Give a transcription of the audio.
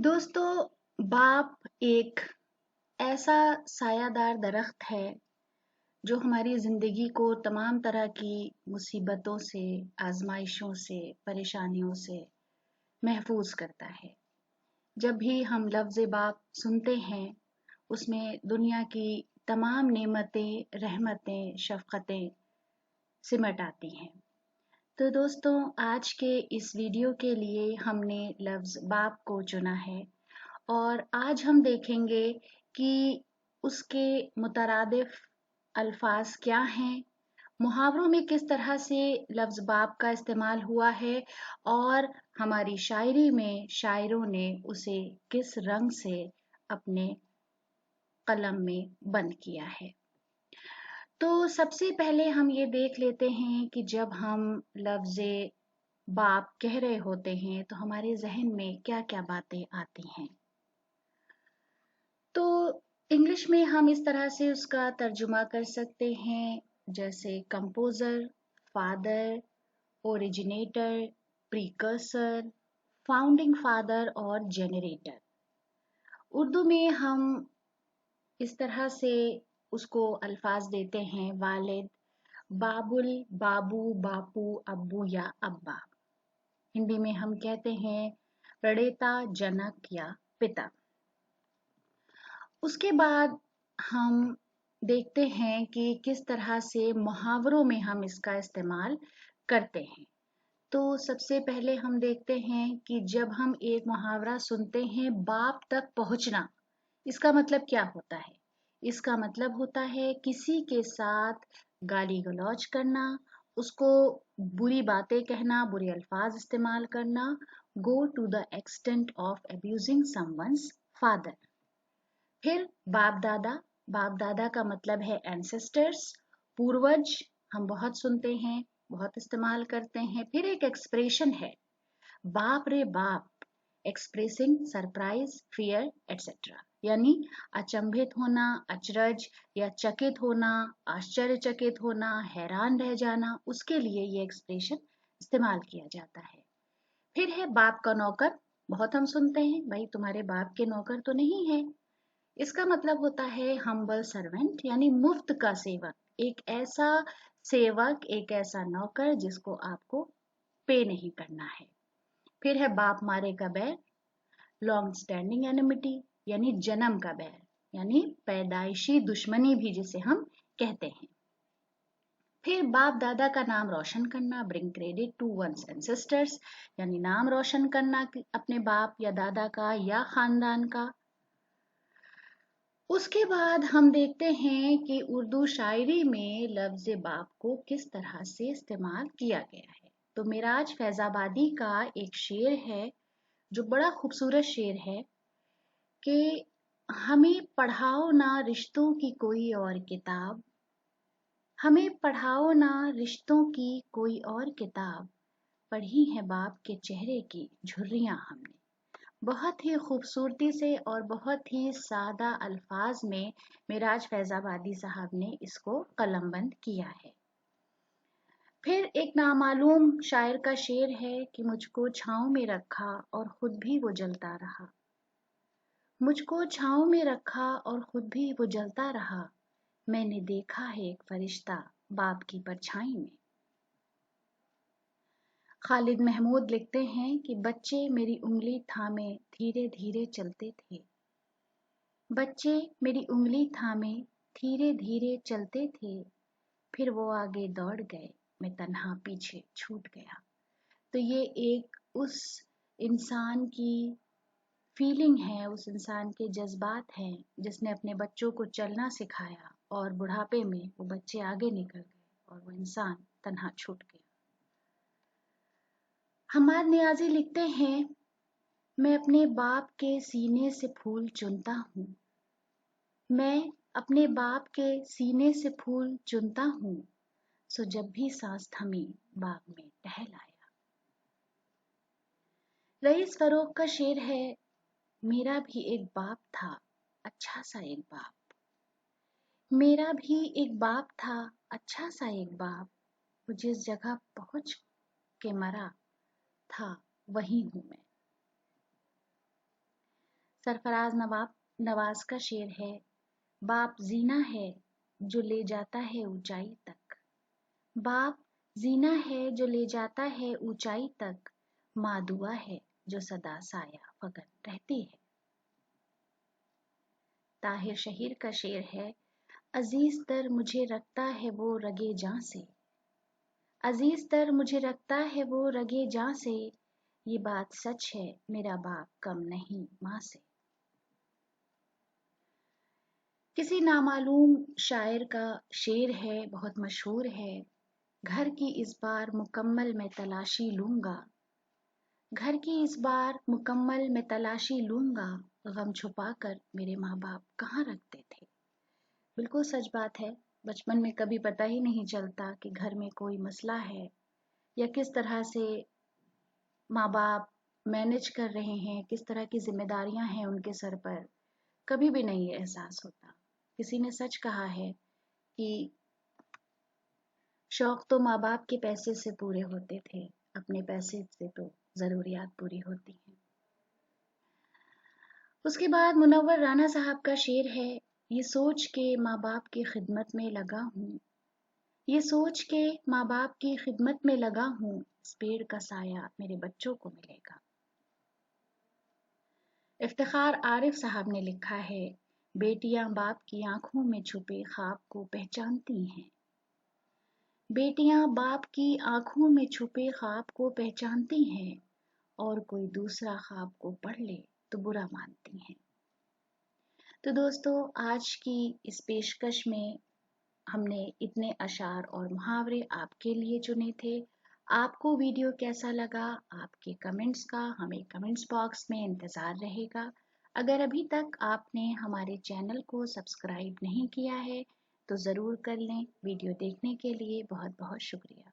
दोस्तों, बाप एक ऐसा सायादार दरख्त है जो हमारी ज़िंदगी को तमाम तरह की मुसीबतों से, आज़माइशों से, परेशानियों से महफूज करता है। जब भी हम लफ्ज़ बाप सुनते हैं, उसमें दुनिया की तमाम नेमतें, रहमतें, शफ़क़तें सिमट आती हैं। तो दोस्तों, आज के इस वीडियो के लिए हमने लफ्ज़ बाप को चुना है और आज हम देखेंगे कि उसके मुतरादिफ अल्फाज क्या हैं, मुहावरों में किस तरह से लफ्ज़ बाप का इस्तेमाल हुआ है और हमारी शायरी में शायरों ने उसे किस रंग से अपने कलम में बंद किया है। तो सबसे पहले हम ये देख लेते हैं कि जब हम लफ्ज़ बाप कह रहे होते हैं तो हमारे जहन में क्या-क्या बातें आती हैं। तो इंग्लिश में हम इस तरह से उसका तर्जुमा कर सकते हैं, जैसे composer, father, originator, precursor, founding father और जेनरेटर। उर्दू में हम इस तरह से उसको अल्फाज देते हैं वालिद, बाबुल, बाबू, बापू, अब्बू या अब्बा। हिंदी में हम कहते हैं प्रणेता, जनक या पिता। उसके बाद हम देखते हैं कि किस तरह से मुहावरों में हम इसका इस्तेमाल करते हैं। तो सबसे पहले हम देखते हैं कि जब हम एक मुहावरा सुनते हैं बाप तक पहुंचना, इसका मतलब क्या होता है? इसका मतलब होता है किसी के साथ गाली गलौज करना, उसको बुरी बातें कहना, बुरे अल्फाज इस्तेमाल करना, go to the extent of abusing someone's father। फिर बाप दादा का मतलब है एंसेस्टर्स, पूर्वज। हम बहुत सुनते हैं, बहुत इस्तेमाल करते हैं। फिर एक एक्सप्रेशन है बाप रे बाप, एक्सप्रेसिंग सरप्राइज, फियर एटसेट्रा, यानी अचंभित होना, अचरज या चकित होना, आश्चर्यचकित होना, हैरान रह जाना, उसके लिए ये एक्सप्रेशन इस्तेमाल किया जाता है। फिर है बाप का नौकर। बहुत हम सुनते हैं, भाई तुम्हारे बाप के नौकर तो नहीं है। इसका मतलब होता है हम्बल सर्वेंट, यानी मुफ्त का सेवक। एक ऐसा सेवक, एक ऐसा नौकर जिसको आपको पे नहीं करना है। फिर है बाप मारे का बैर, लॉन्ग स्टैंडिंग एनिमिटी, यानी जन्म का बैर, यानी पैदाइशी दुश्मनी भी जिसे हम कहते हैं। फिर बाप दादा का नाम रोशन करना, bring credit to once ancestors, यानी नाम रोशन करना अपने बाप या दादा का या खानदान का। उसके बाद हम देखते हैं कि उर्दू शायरी में लफ्ज बाप को किस तरह से इस्तेमाल किया गया है। तो मिराज फैजाबादी का एक शेर है जो बड़ा खूबसूरत शेर है कि हमें पढ़ाओ ना रिश्तों की कोई और किताब, हमें पढ़ाओ ना रिश्तों की कोई और किताब, पढ़ी है बाप के चेहरे की झुर्रियां हमने। बहुत ही खूबसूरती से और बहुत ही सादा अल्फाज में मिराज फैजाबादी साहब ने इसको कलमबंद किया है। फिर एक नामालूम शायर का शेर है कि मुझको छाँव में रखा और खुद भी वो जलता रहा, मुझको छाँव में रखा और खुद भी वो जलता रहा, मैंने देखा है एक फरिश्ता बाप की परछाई में। खालिद महमूद लिखते हैं कि बच्चे मेरी उंगली थामे धीरे धीरे चलते थे, बच्चे मेरी उंगली थामे धीरे धीरे चलते थे, फिर वो आगे दौड़ गए, मैं तन्हा पीछे छूट गया। तो ये एक उस इंसान की फीलिंग है, उस इंसान के जज्बात हैं जिसने अपने बच्चों को चलना सिखाया और बुढ़ापे में वो बच्चे आगे निकल गए और वो इंसान तन्हा छूट गया। हमाद नियाज़ी लिखते हैं, मैं अपने बाप के सीने से फूल चुनता हूँ, मैं अपने बाप के सीने से फूल चुनता हूँ, सो जब भी सांस थमी बाग में टहल आया। रईस फरोख का शेर है, मेरा भी एक बाप था, अच्छा सा एक बाप, मेरा भी एक बाप था, अच्छा सा एक बाप, वो जिस जगह पहुंच के मरा था वहीं हूं मैं। सरफराज नवाज का शेर है, बाप जीना है जो ले जाता है ऊंचाई तक। बाप जीना है जो ले जाता है ऊंचाई तक, माँ दुआ है जो सदा साया फगन रहती है। ताहिर शहीर का शेर है, अजीज तर मुझे रखता है वो रगे जां से। अजीज तर मुझे रखता है वो रगे जां से, ये बात सच है मेरा बाप कम नहीं माँ से। किसी नामालूम शायर का शेर है, बहुत मशहूर है। घर की इस बार मुकम्मल मैं तलाशी लूंगा, घर की इस बार मुकम्मल मैं तलाशी लूंगा, गम छुपा कर मेरे माँ बाप कहाँ रखते थे। बिल्कुल सच बात है। बचपन में कभी पता ही नहीं चलता कि घर में कोई मसला है या किस तरह से माँ बाप मैनेज कर रहे हैं, किस तरह की जिम्मेदारियां हैं उनके सर पर, कभी भी नहीं एहसास होता। किसी ने सच कहा है कि शौक तो माँ बाप के पैसे से पूरे होते थे, अपने पैसे से तो जरूरियात पूरी होती हैं। उसके बाद मुनव्वर राना साहब का शेर है, ये सोच के माँ बाप की खिदमत में लगा हूँ, ये सोच के माँ बाप की खिदमत में लगा हूँ, इस पेड़ का साया मेरे बच्चों को मिलेगा। इफ्तिखार आरिफ साहब ने लिखा है, बेटियां बाप की आंखों में छुपे ख्वाब को पहचानती हैं। बेटियां बाप की आंखों में छुपे ख्वाब को पहचानती हैं, और कोई दूसरा ख्वाब को पढ़ ले तो बुरा मानती हैं। तो दोस्तों, आज की इस पेशकश में हमने इतने अशार और मुहावरे आपके लिए चुने थे। आपको वीडियो कैसा लगा, आपके कमेंट्स का हमें कमेंट्स बॉक्स में इंतज़ार रहेगा। अगर अभी तक आपने हमारे चैनल को सब्सक्राइब नहीं किया है तो ज़रूर कर लें। वीडियो देखने के लिए बहुत बहुत शुक्रिया।